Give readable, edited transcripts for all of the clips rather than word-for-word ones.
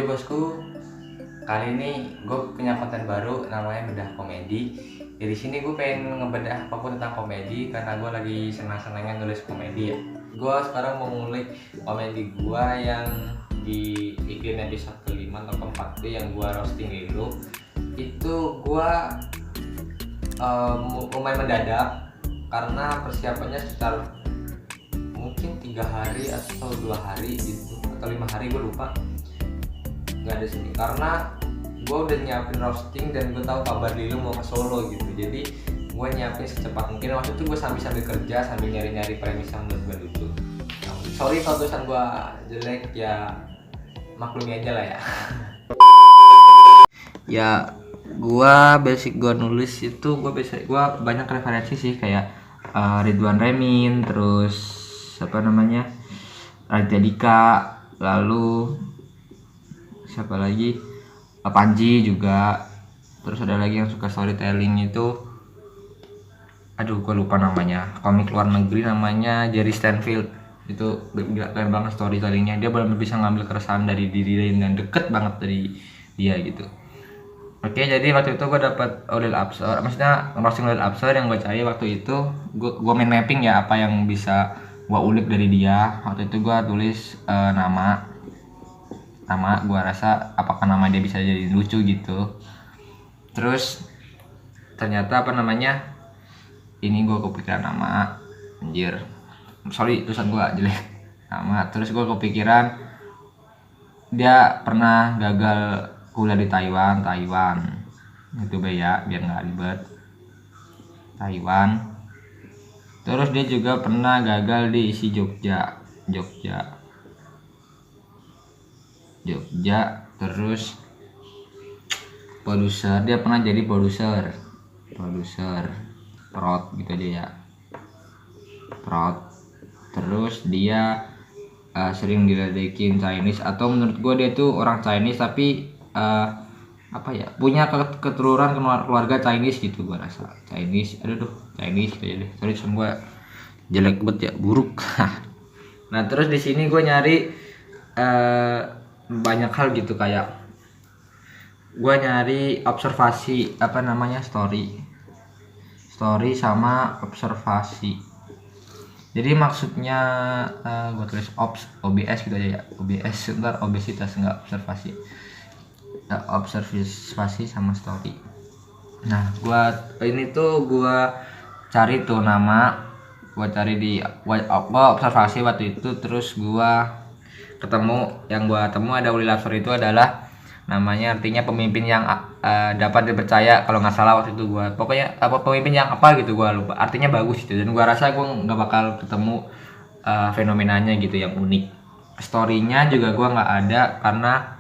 Iya bosku, kali ini gue punya konten baru namanya bedah komedi. Jadi sini gue pengen ngebedah apapun tentang komedi karena gue lagi senang-senangnya nulis komedi ya. Gue sekarang mau ngulik komedi gue yang di bikin episode kelima atau keempat itu yang gue roasting itu. Itu gue lumayan mendadak karena persiapannya sekitar mungkin 3 hari atau 2 hari gitu atau 5 hari, gue lupa. Nggak ada sini karena gue udah nyiapin roasting dan gue tahu kabar Lilo mau ke Solo gitu, jadi gue nyiapin secepat mungkin. Waktu itu gue sambil kerja sambil nyari premis yang menurut gue lucu. Sorry kalau tulisan gue jelek ya, maklumi aja lah ya. Ya gue nulis itu gue banyak referensi sih, kayak Ridwan Remin, terus apa namanya Raditya Dika, lalu siapa lagi, Panji juga, terus ada lagi yang suka storytelling itu, aduh gue lupa namanya, komik luar negeri namanya Jerry Stanfield. Itu gila, keren banget storytellingnya, dia benar-benar bisa ngambil keresahan dari diri dan deket banget dari dia gitu. Oke, jadi waktu itu gue dapat Odell Upsor, maksudnya roasting Odell Upsor yang gue cari waktu itu, gue main mapping ya apa yang bisa gue ulik dari dia. Waktu itu gue tulis nama gue rasa apakah nama dia bisa jadi lucu gitu. Terus ternyata apa namanya, ini gue kepikiran nama, anjir sorry tulisan gue jelek, nama. Terus gue kepikiran dia pernah gagal kuliah di Taiwan itu ya biar nggak ribet, Taiwan. Terus dia juga pernah gagal di isi Jogja, terus produser, dia pernah jadi produser prod gitu aja ya, prod. Terus dia sering diledekin Chinese, atau menurut gue dia tuh orang Chinese tapi apa ya, punya keturunan keluarga Chinese gitu, gue rasa Chinese, Chinese kayak deh. Sorry gue jelek banget ya, buruk. Nah terus di sini gue nyari banyak hal gitu, kayak gue nyari observasi apa namanya story sama observasi. Jadi maksudnya gue tulis OBS gitu aja ya, OBS, ntar obesitas enggak observasi, observasi sama story. Nah ini tuh gue cari tuh nama, gue cari di observasi waktu itu. Terus gue ketemu, yang gue temu ada Uli Lapsor, itu adalah namanya artinya pemimpin yang dapat dipercaya kalau nggak salah waktu itu. Gue pokoknya apa pemimpin yang apa gitu, gue lupa, artinya bagus gitu. Dan gue rasa gue nggak bakal ketemu fenomenanya gitu yang unik. Storynya juga gue nggak ada karena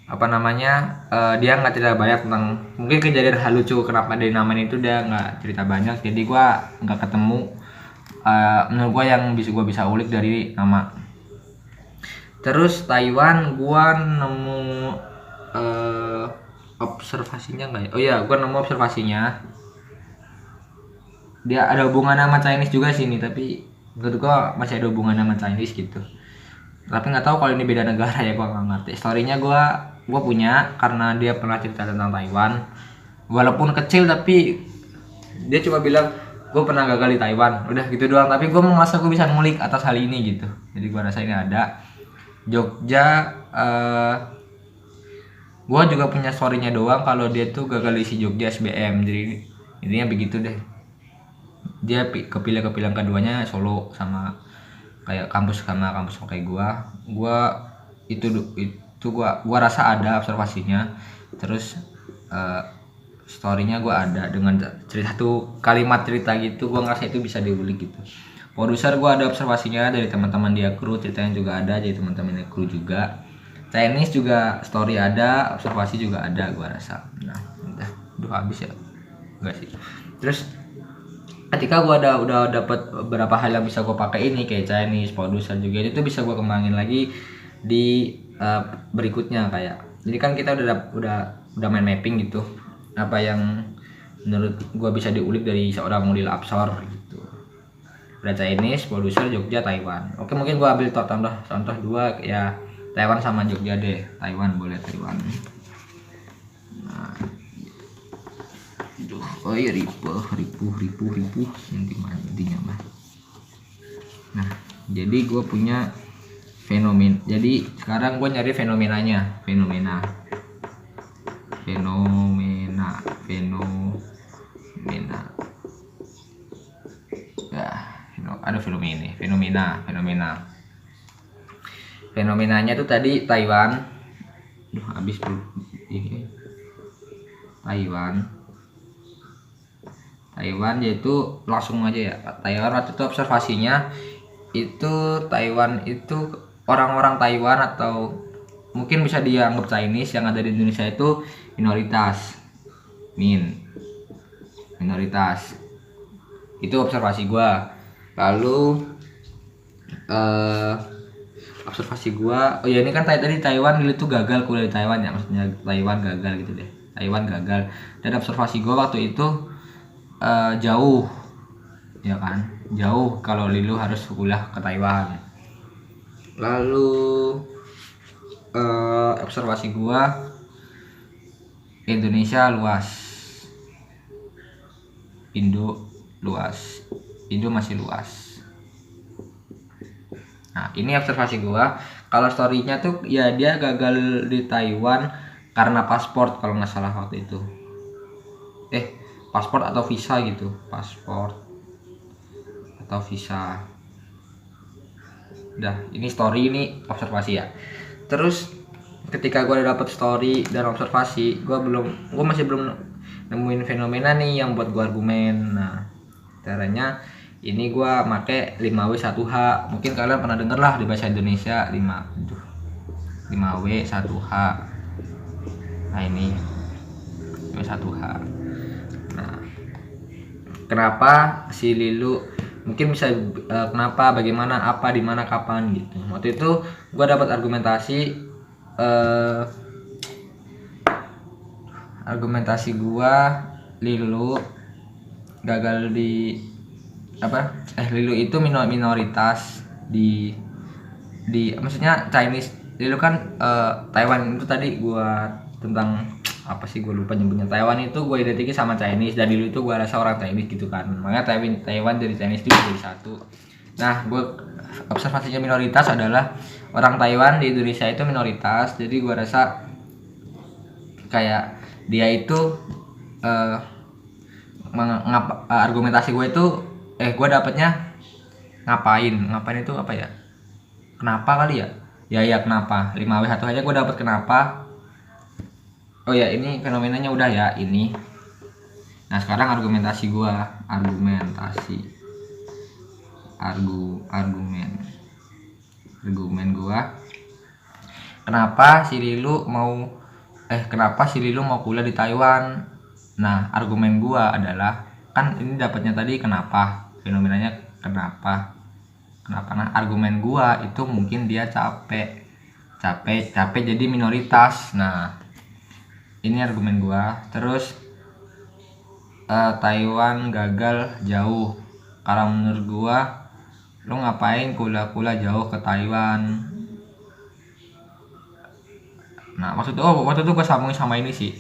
apa namanya dia nggak cerita banyak tentang mungkin kejadian hal lucu kenapa dari namanya itu, dia nggak cerita banyak. Jadi gue nggak ketemu menurut gue yang gue bisa ulik dari nama. Terus Taiwan gua nemu observasinya enggak ya? Oh iya, gua nemu observasinya. Dia ada hubungan sama Chinese juga sini, tapi menurut gua masih ada hubungan sama Chinese gitu. Tapi nggak tahu kalau ini beda negara ya, gua nggak ngerti. Storynya gua punya karena dia pernah cerita tentang Taiwan. Walaupun kecil tapi dia cuma bilang gue pernah gagal di Taiwan, udah gitu doang. Tapi gue merasa gue bisa ngulik atas hal ini gitu. Jadi gue rasa ini ada. Jogja, gue juga punya storynya doang kalau dia tuh gagal isi Jogja SBM. Jadi intinya begitu deh. Dia kepilih keduanya Solo sama kayak kampus kayak gue itu gua rasa ada observasinya. Terus storynya gue ada dengan cerita satu kalimat cerita gitu, gue ngerasa itu bisa diulik gitu. Produser gue ada observasinya dari teman-teman dia, kru ceritanya juga ada jadi teman-teman dia kru juga. Chinese juga story ada, observasi juga ada gue rasa. Nah udah habis ya, enggak sih. Terus ketika gue udah dapat beberapa hal yang bisa gue pakai ini, kayak Chinese, produser juga, itu bisa gue kembangin lagi di berikutnya. Kayak jadi kan kita udah main mapping gitu, apa yang menurut gue bisa diulik dari seorang Ulil Absor gitu. Ada Chinese, produser, Jogja, Taiwan. Oke, mungkin gue ambil contoh 2 ya, Taiwan sama Jogja deh. Taiwan boleh, Taiwan. Nah, aduh, oh iya ripuh nanti intinya mah. Nah, jadi gue punya fenomen. Jadi sekarang gue nyari fenomenanya, fenomena. Ya, ada fenomena. Fenomenanya tuh tadi Taiwan. Duh, habis belum. Taiwan yaitu langsung aja ya. Taiwan waktu itu observasinya itu Taiwan itu orang-orang Taiwan atau mungkin bisa dianggap Chinese yang ada di Indonesia itu minoritas. Minoritas. Itu observasi gua. Lalu observasi gua, oh ya ini kan tadi Taiwan dulu tuh gagal kuliah di Taiwan ya, maksudnya Taiwan gagal gitu deh. Taiwan gagal. Dan observasi gua waktu itu jauh ya kan, jauh kalau Lilu harus kuliah ke Taiwan. Lalu observasi gua Indonesia luas, Indo masih luas. Nah ini observasi gua. Kalau storynya tuh ya dia gagal di Taiwan karena paspor kalau nggak salah waktu itu. Paspor atau visa gitu, Udah, ini story, ini observasi ya. Terus ketika gue udah dapet story dan observasi, gue masih belum nemuin fenomena nih yang buat gue argumen. Nah caranya ini gue make 5W1H. Mungkin kalian pernah denger lah di bahasa Indonesia 5W1H. Nah ini 5W1H. Nah, kenapa si Lilu mungkin bisa kenapa, bagaimana, apa, di mana, kapan gitu. Waktu itu gue dapat argumentasi gue Lilu gagal di Lilu itu minoritas di maksudnya Chinese. Lilu kan Taiwan itu tadi gue tentang apa sih, gue lupa nyebutnya. Taiwan itu gue identiki sama Chinese dan dulu itu gue rasa orang Chinese gitu kan, makanya Taiwan dari Chinese itu jadi satu. Nah gue observasinya minoritas adalah orang Taiwan di Indonesia itu minoritas, jadi gue rasa kayak dia itu argumentasi gue itu gue dapetnya ngapain itu apa ya, kenapa kali ya kenapa 5W1 aja gue dapet kenapa. Oh ya ini fenomenanya udah ya ini. Nah sekarang argumentasi gua, argumen gua. Kenapa si Lilu mau kuliah di Taiwan? Nah argumen gua adalah kan ini dapatnya tadi kenapa, fenomenanya kenapa. Nah argumen gua itu mungkin dia capek jadi minoritas. Nah ini argumen gua. Terus Taiwan gagal jauh, karena menurut gua lu ngapain kuliah jauh ke Taiwan. Nah waktu itu gua sambungin sama ini sih,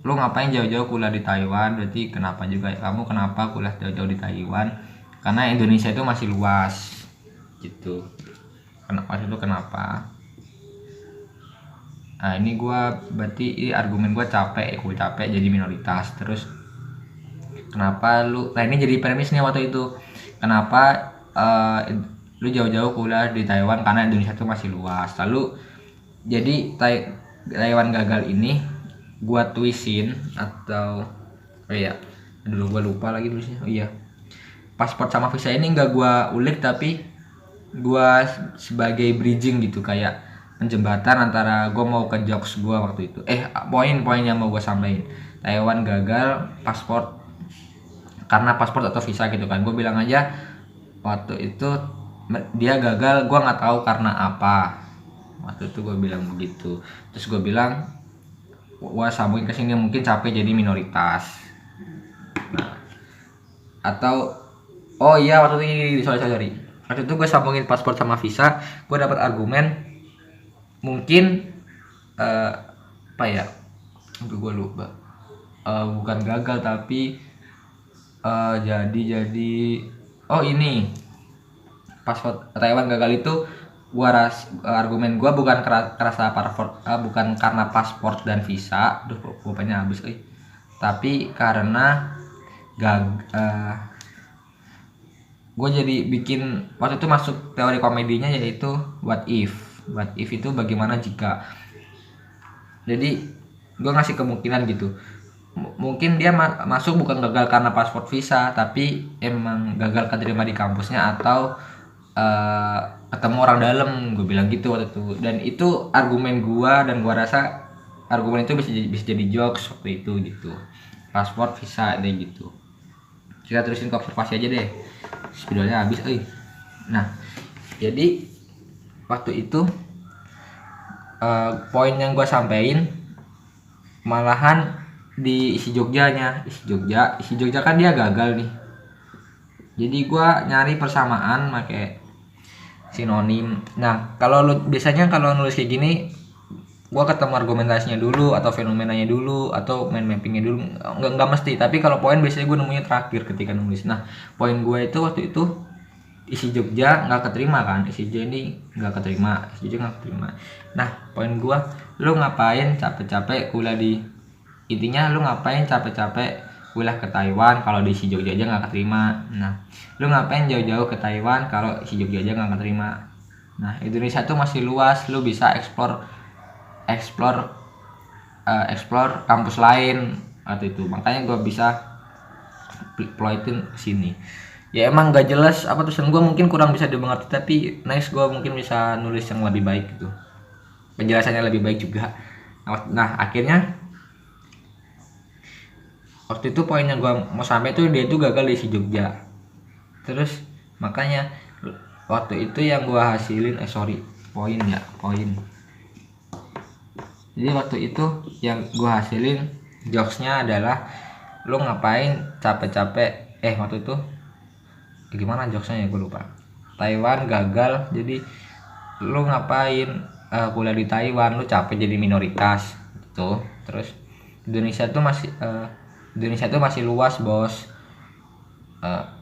lu ngapain jauh-jauh kuliah di Taiwan, berarti kenapa juga kamu kenapa kuliah jauh-jauh di Taiwan, karena Indonesia itu masih luas gitu. Waktu itu kenapa. Nah ini berarti argumen gue capek jadi minoritas. Terus kenapa nah ini jadi premis nih waktu itu, kenapa lu jauh-jauh kuliah di Taiwan karena Indonesia itu masih luas. Lalu jadi Taiwan gagal ini gue twistin atau dulu gue lupa lagi tulisnya. Paspor sama visa ini nggak gue ulik, tapi gue sebagai bridging gitu, kayak penjembatan antara gue mau ke jokes gue waktu itu. Poin-poin yang mau gue sampaikan. Taiwan gagal karena paspor atau visa gitu kan. Gue bilang aja waktu itu dia gagal, gue nggak tahu karena apa. Waktu itu gue bilang begitu. Terus gue bilang gue sambungin ke sini mungkin capek jadi minoritas. Nah, atau waktu itu sorry. Waktu itu gue sambungin paspor sama visa, gue dapat argumen mungkin apa ya, gue lupa, bukan gagal tapi jadi oh ini paspor Taiwan gagal itu argumen gua bukan bukan karena paspor dan visa, pokoknya habis tapi karena gue jadi bikin waktu itu masuk teori komedinya, yaitu what if itu bagaimana jika. Jadi gue ngasih kemungkinan gitu, mungkin dia masuk bukan gagal karena paspor visa, tapi emang gagal keterima di kampusnya atau ketemu orang dalam, gue bilang gitu waktu itu. Dan itu argumen gue, dan gue rasa argumen itu bisa jadi jokes waktu itu gitu, paspor visa deh gitu. Kita terusin ke observasi aja deh, videonya habis. Nah jadi waktu itu poin yang gue sampein malahan di isi Jogjanya. Isi Jogja kan dia gagal nih, jadi gue nyari persamaan pakai sinonim. Nah kalau biasanya kalau nulis kayak gini, gue ketemu argumentasinya dulu atau fenomenanya dulu atau mind mappingnya dulu, nggak mesti. Tapi kalau poin biasanya gue nemunya terakhir ketika nulis. Nah poin gue itu waktu itu isi Jogja nggak keterima kan, isi Jogja ini nggak keterima, Nah poin gue, lu ngapain capek-capek kuliah intinya lu ngapain capek-capek kuliah ke Taiwan kalau di isi Jogja aja nggak keterima. Nah lu ngapain jauh-jauh ke Taiwan kalau isi Jogja aja nggak keterima. Nah Indonesia tuh masih luas, lu bisa explore kampus lain waktu itu. Makanya gue bisa ploitin sini. Ya emang gak jelas apa tulisan gue, mungkin kurang bisa dimengerti, tapi next gue mungkin bisa nulis yang lebih baik gitu, penjelasannya lebih baik juga. Nah akhirnya waktu itu poin yang gue mau sampai tuh, dia tuh gagal di si Jogja. Terus makanya waktu itu yang gue hasilin poin. Jadi waktu itu yang gue hasilin jokesnya adalah, lu ngapain capek-capek waktu itu gimana jokesnya ya, gue lupa. Taiwan gagal, jadi lu ngapain kuliah di Taiwan, lu capek jadi minoritas gitu. Terus Indonesia tuh masih luas bos,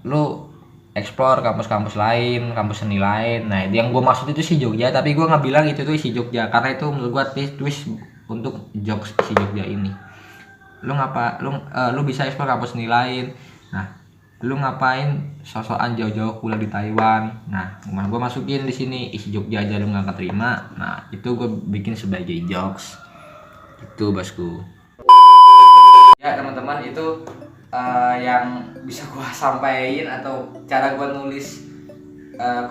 lu explore kampus-kampus lain, kampus seni lain. Nah yang gue maksud itu si Jogja, tapi gue nggak bilang itu tuh si Jogja karena itu menurut gue twist untuk jokes si Jogja ini. Lu bisa explore kampus seni lain. Nah lu ngapain sosokan jauh-jauh kuliah di Taiwan. Nah gue masukin di sini isi Jogja aja lu nggak keterima. Nah itu gue bikin sebagai jokes itu bosku. Ya teman-teman, itu yang bisa gue sampaikan atau cara gue nulis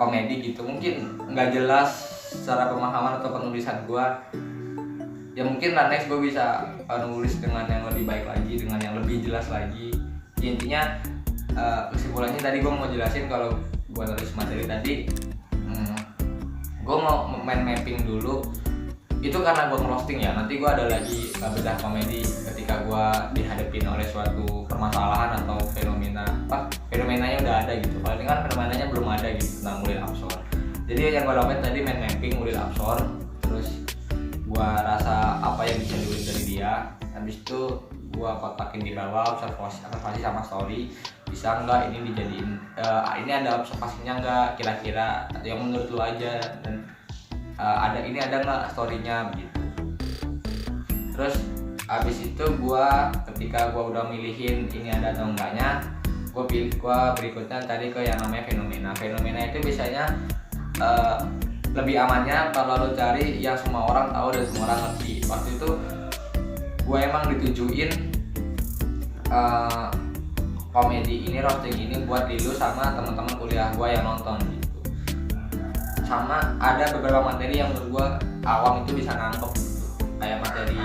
komedi gitu. Mungkin nggak jelas secara pemahaman atau penulisan gue, ya mungkin next gue bisa nulis dengan yang lebih baik lagi, dengan yang lebih jelas lagi. Intinya kesimpulannya tadi gue mau jelasin kalau gue nulis materi tadi, gue mau main mapping dulu. Itu karena gue ngerosting ya, nanti gue ada lagi bedah komedi ketika gue dihadapin oleh suatu permasalahan atau fenomenanya udah ada gitu. Kalau ini kan fenomenanya belum ada gitu tentang Ulil Absor. Jadi yang gue lakuin tadi main mapping Ulil Absor, terus gue rasa apa yang bisa diulik dari dia. Habis itu gue kotakin di bawah observasi sama story. Bisa nggak ini dijadiin ini ada observasinya nggak kira-kira, atau yang menurut lu aja, dan ada nggak storynya gitu. Terus abis itu ketika gue udah milihin ini ada atau enggaknya, gue berikutnya tadi ke yang namanya fenomena itu biasanya lebih amannya kalau lo cari yang semua orang tahu dan semua orang ngerti. Waktu itu gue emang ditujuin komedi ini, roasting ini buat Lilu sama teman-teman kuliah gue yang nonton gitu. Sama ada beberapa materi yang menurut gue awam itu bisa nangkep gitu. Kayak materi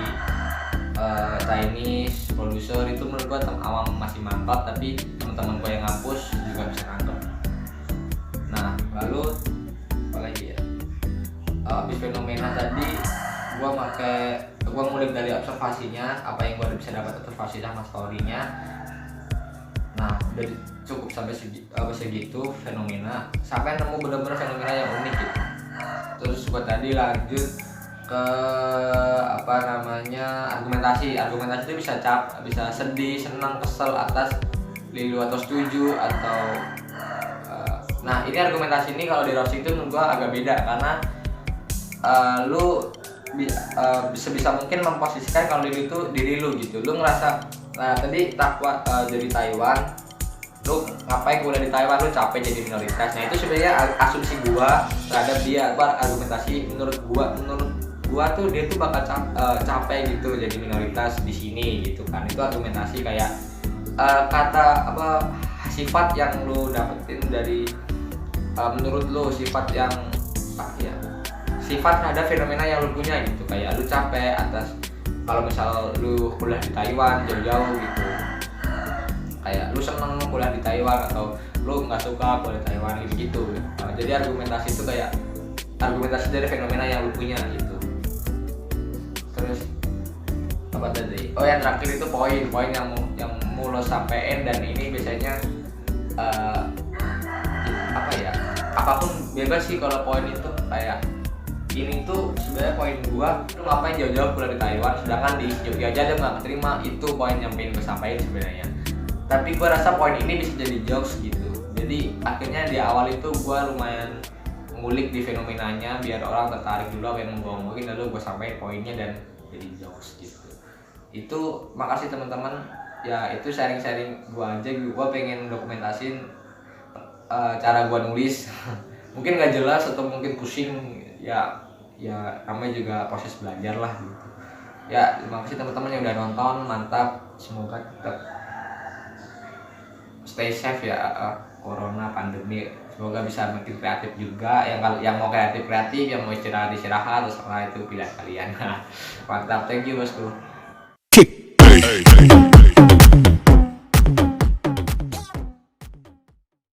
Chinese producer itu menurut gue awam masih mantap, tapi teman-teman gue yang ngapus juga bisa nangkep. Nah lalu apa lagi ya, habis fenomena tadi gue mulai dari observasinya, apa yang gue bisa dapat observasi sama storynya. Nah udah cukup sampai segitu fenomena, sampai nemu bener-bener fenomena yang unik gitu. Terus gue tadi lanjut ke apa namanya, argumentasi itu bisa sedih, senang, kesel atas lilu atau setuju atau nah ini argumentasi ini kalau di roasting itu menurut gua agak beda karena lu bisa mungkin memposisikan kalau diri itu diri lu gitu. Lu ngerasa nah tadi takwa jadi Taiwan, lu ngapain kuliah di Taiwan, lu capek jadi minoritas. Nah itu sebenarnya asumsi gua terhadap dia. Argumentasi menurut gua tuh dia tuh bakal capek gitu jadi minoritas di sini gitu kan. Itu argumentasi kayak kata apa, sifat yang lu dapetin dari menurut lu sifat yang ya sifat terhadap fenomena yang lu punya gitu. Kayak lu capek atas kalau misal lu kuliah di Taiwan jauh-jauh gitu, kayak lu seneng kuliah di Taiwan atau lu nggak suka kuliah di Taiwan gitu. Jadi argumentasi itu kayak argumentasi dari fenomena yang lu punya gitu. Terus apa tadi? Oh yang terakhir itu poin yang mau lo sampein, dan ini biasanya apa ya, apapun bebas sih kalau poin itu. Kayak ini tuh sebenarnya poin gua, lu ngapain jauh-jauh kuliah di Taiwan sedangkan di Jogja aja dia nggak keterima. Itu poin yang pengen gue sampaikan sebenarnya, tapi gua rasa poin ini bisa jadi jokes gitu. Jadi akhirnya di awal itu gua lumayan ngulik di fenomenanya biar orang tertarik dulu apa yang gua ngomongin, lalu gua sampaikan poinnya dan jadi jokes gitu. Itu makasih teman-teman ya, itu sharing-sharing gua aja. Gua pengen dokumentasin cara gua nulis mungkin gak jelas atau mungkin pusing ya namanya juga proses belajar lah gitu ya. Terima kasih teman-teman yang udah nonton, mantap. Semoga tetap stay safe ya, corona pandemi. Semoga bisa makin kreatif juga. Yang mau kreatif, yang mau istirahat terserah itu pilihan kalian. Mantap, thank you bosku.